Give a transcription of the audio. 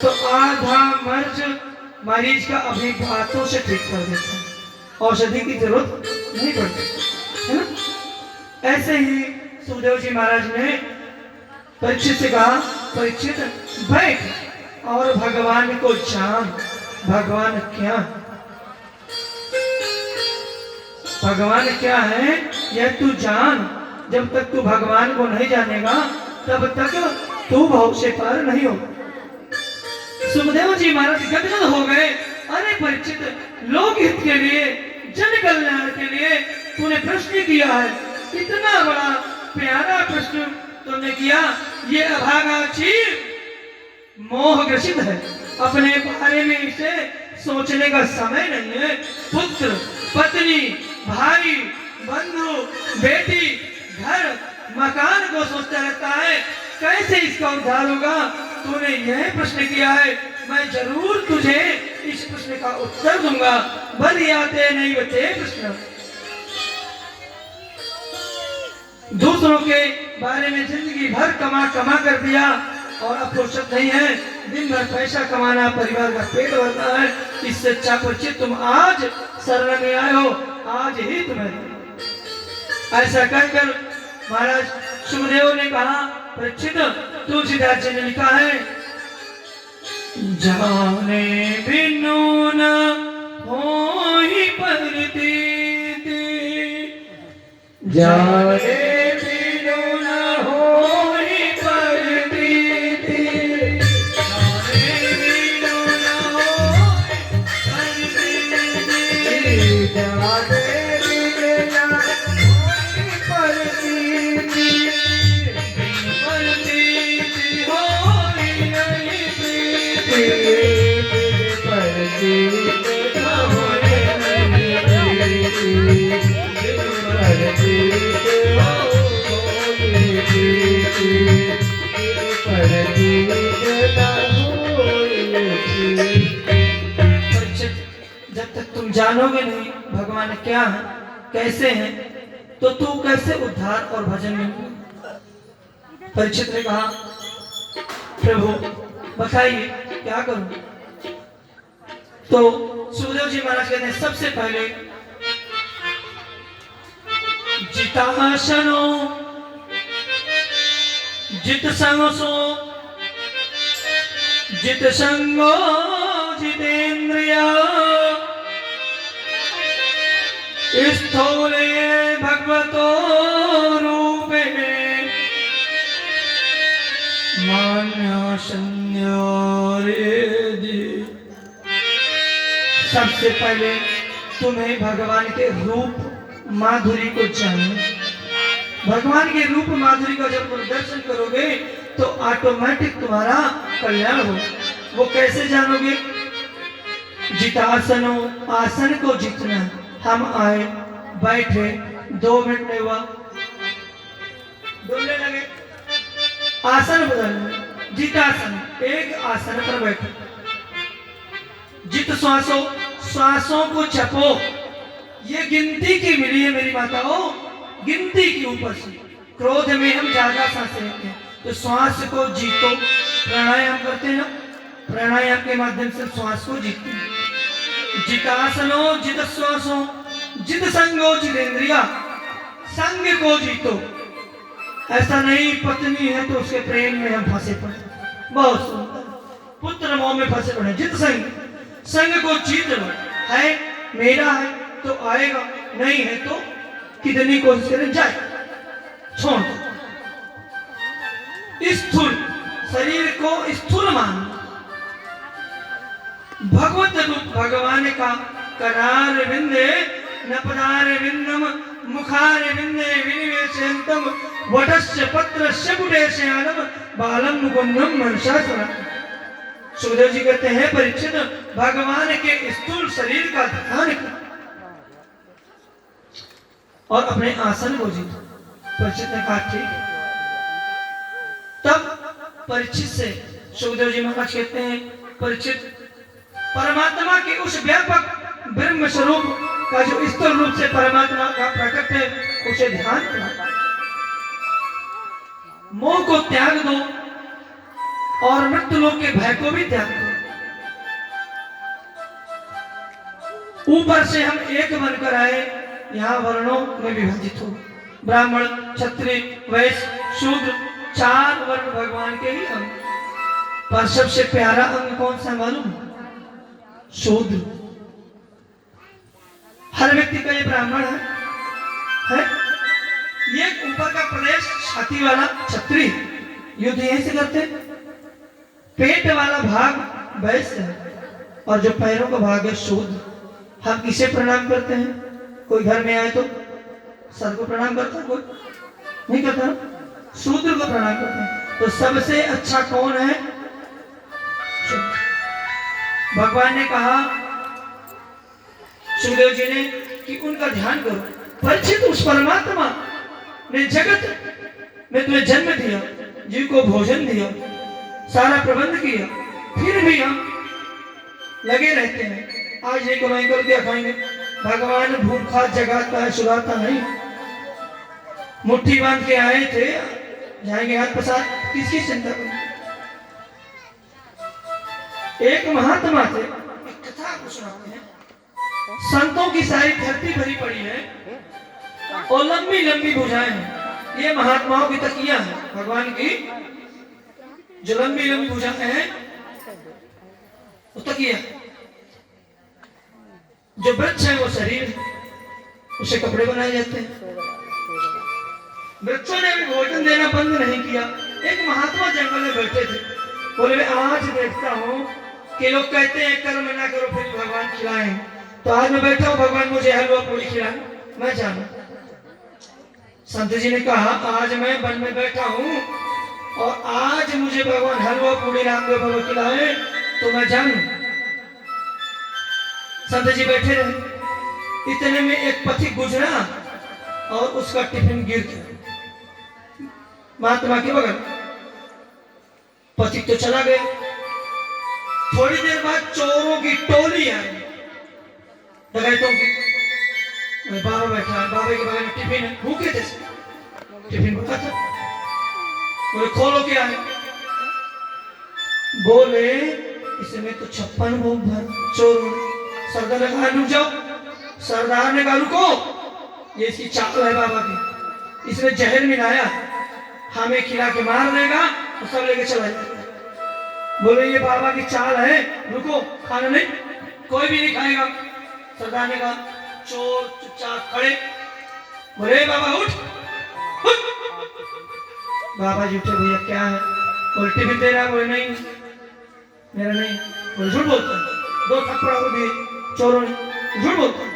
तो आधा मर्ज मरीज का अपनी बातों से ठीक कर देता है, औषधि की जरूरत नहीं पड़ती, है ना। ऐसे ही सुखदेव जी महाराज ने परीक्षित से कहा, परीक्षित बैठ और भगवान को जान। भगवान क्या है, भगवान क्या है यह तू जान। जब तक तू भगवान को नहीं जानेगा तब तक तू भव से पार नहीं हो। सुखदेव जी महाराज गदगद हो गए। अरे परीक्षित, लोक हित के लिए, जन कल्याण के लिए तूने प्रश्न किया है, इतना बड़ा प्यारा प्रश्न तूने किया। ये अभागा जीव मोह ग्रसित है, अपने बारे में इसे सोचने का समय नहीं है। पुत्र, पत्नी, भाई, बंधु, बेटी, घर, मकान को सोचता रहता है, कैसे इसका उद्धार होगा। तूने यह प्रश्न किया है, मैं जरूर तुझे इस प्रश्न का उत्तर दूंगा। बल आते नहीं बचे प्रश्न। दूसरों के बारे में जिंदगी भर कमा कमा कर दिया और अब फुर्सत नहीं है, दिन भर पैसा कमाना, परिवार का पेट भरना है। इससे अच्छा परिचित तुम आज शरण में आए हो, आज ही तुम्हें। ऐसा कहकर महाराज सुखदेव ने कहा, परीक्षित तुलसीदास जी ने लिखा है, जाने बिनु न होई प्रतीति, जाने बिनु न होई प्रतीति, जाने बिनु न होई प्रतीति, जाने जब तक तुम जानोगे नहीं भगवान क्या है, कैसे हैं, तो तू कैसे उद्धार और भजन में। परीक्षित ने कहा, प्रभु बताइए क्या करूं। तो सुखदेव जी महाराज कहते हैं, सबसे पहले जितासनो जित संगसो जित संगो जितेन्द्रिया स्थूले भगवतो रूपे मान्य संज्ञारेदि। सबसे पहले तुम्हें भगवान के रूप माधुरी को चाहिए। भगवान के रूप माधुरी का जब तुम दर्शन करोगे तो ऑटोमेटिक तुम्हारा कल्याण हो। वो कैसे जानोगे? जितासनो, आसन को जीतना। हम आए, बैठे, 2 मिनट नहीं हुआ, डोलने लगे, आसन बदलना। जितासन, एक आसन पर बैठो। जित श्वासों, श्वासों को जपो। ये गिनती की मिली है मेरी माताओं, गिनती की ऊपर से। क्रोध में हम ज्यादा सांसें लेते हैं, तो श्वास को जीतो। प्राणायाम करते हैं ना, प्राणायाम के माध्यम से श्वास को जीतते हैं। जितासनो जित श्वासों जित संगो जितेंद्रिया, संग को जीतो। ऐसा नहीं पत्नी है तो उसके प्रेम में हम फंसे पड़े, बहुत सुंदर, पुत्र मोह में फंसे पड़े। जित संग, संग को जीत लो। है मेरा है तो आएगा, नहीं है तो कितनी कोशिश करें जाए, छोड़ दो। स्थूल शरीर को स्थूल मान। भगवत रूप भगवान का करार विंदे नपदार विंदम मुखार विंदे विनिवेशयन्तम वटस्य पत्रस्य गुडेशयानम बालम मुकुंदम मनसासुरा। सुखदेव जी कहते हैं, परीक्षित भगवान के स्थूल शरीर का ध्यान कर और अपने आसन को जीतो। परीक्षित ने कहा ठीक है। तब परीक्षित से सुखदेव जी महाराज कहते हैं, परीक्षित परमात्मा के उस व्यापक ब्रह्म स्वरूप का जो स्थूल रूप से परमात्मा का प्रकट है, उसे ध्यान करो। मोह को त्याग दो, और मृत्यु लोक के भय को भी त्याग करो। ऊपर से हम एक बनकर आए, यहाँ वर्णों में विभाजित हो, ब्राह्मण, क्षत्रिय, वैश्य, शूद्र, 4 वर्ण भगवान के ही अंग। पर सबसे प्यारा अंग कौन सा मालूम? शूद्र। हर व्यक्ति का ये ब्राह्मण है? ये ऊपर का प्रदेश छाती वाला क्षत्रिय, युद्ध यहीं से करते। पेट वाला भाग वैश्य है और जो पैरों का भाग है शूद्र। हम किसे प्रणाम करते हैं? कोई घर में आए तो सर को प्रणाम करता, कोई नहीं करता, शूद्र को प्रणाम करते हैं। तो सबसे अच्छा कौन है? शूद्र। भगवान ने कहा सुखदेव जी ने कि उनका ध्यान करो। परिचित उस परमात्मा ने जगत में तुम्हें जन्म दिया, जीव को भोजन दिया, सारा प्रबंध किया, फिर भी हम लगे रहते हैं। आज नहीं कमाएंगे और क्या खाएंगे? भगवान भूखा जगाता है, सुलाता नहीं। मुट्ठी बांध के आए थे, जाएंगे हाथ पसार, किसकी चिंता करें? एक महात्मा थे, एक कथा को सुनाते हैं। संतों की सारी धरती भरी पड़ी है और लंबी लंबी भुजाएं हैं। ये महात्माओं की तकिया है, भगवान की जो लंबी लंबी भुजाएं हैं वो तकिया। जो वृक्ष है वो शरीर, उसे कपड़े बनाए जाते हैं। वृक्षों ने भी भोजन देना बंद नहीं किया। एक महात्मा जंगल में बैठे थे, बोले मैं आज देखता हूँ कि लोग कहते हैं करो मैं ना करो फिर भगवान खिलाएं, तो आज मैं बैठा हूँ भगवान मुझे हलवा पूरी खिलाएं, मैं जानू। संत जी ने कहा आज मैं वन में बैठा हूँ और आज मुझे भगवान हलवा पूरी रामदेव बाबा खिलाए तो मैं जानू। संत जी बैठे रहे, इतने में एक पथिक गुजरा और उसका टिफिन गिर गया महात्मा के बगल। पथिक तो चला गया। थोड़ी देर बाद चोरों की टोली आई, डकैतों की। बाबा बैठा है, बाबा के बगल में टिफिन है, भूखे थे, टिफिन भूखा था। बोले खोलो क्या है? बोले इसमें तो 56 भोग भर। चोरों सरदार ने कहा रुक जाओ। सरदार ने कहा रुको, ये इसकी चाल है बाबा की, इसने जहर मिलाया, हमें खिला के मार देगा तो सब लेके चला जाएगा। बोले ये बाबा की चाल है, रुको, खाना नहीं, कोई भी नहीं खाएगा। सरदार ने कहा चोर चुपचाप खड़े। बोले बाबा उठ, उठ। बाबा जी उठे, भैया क्या है? बोले टिफिन दे रहा। बोले नहीं मेरा नहीं। बोले झूठ बोलता है, 2 थप्पड़ और दिए चोरों ने, झूठ बोलता है।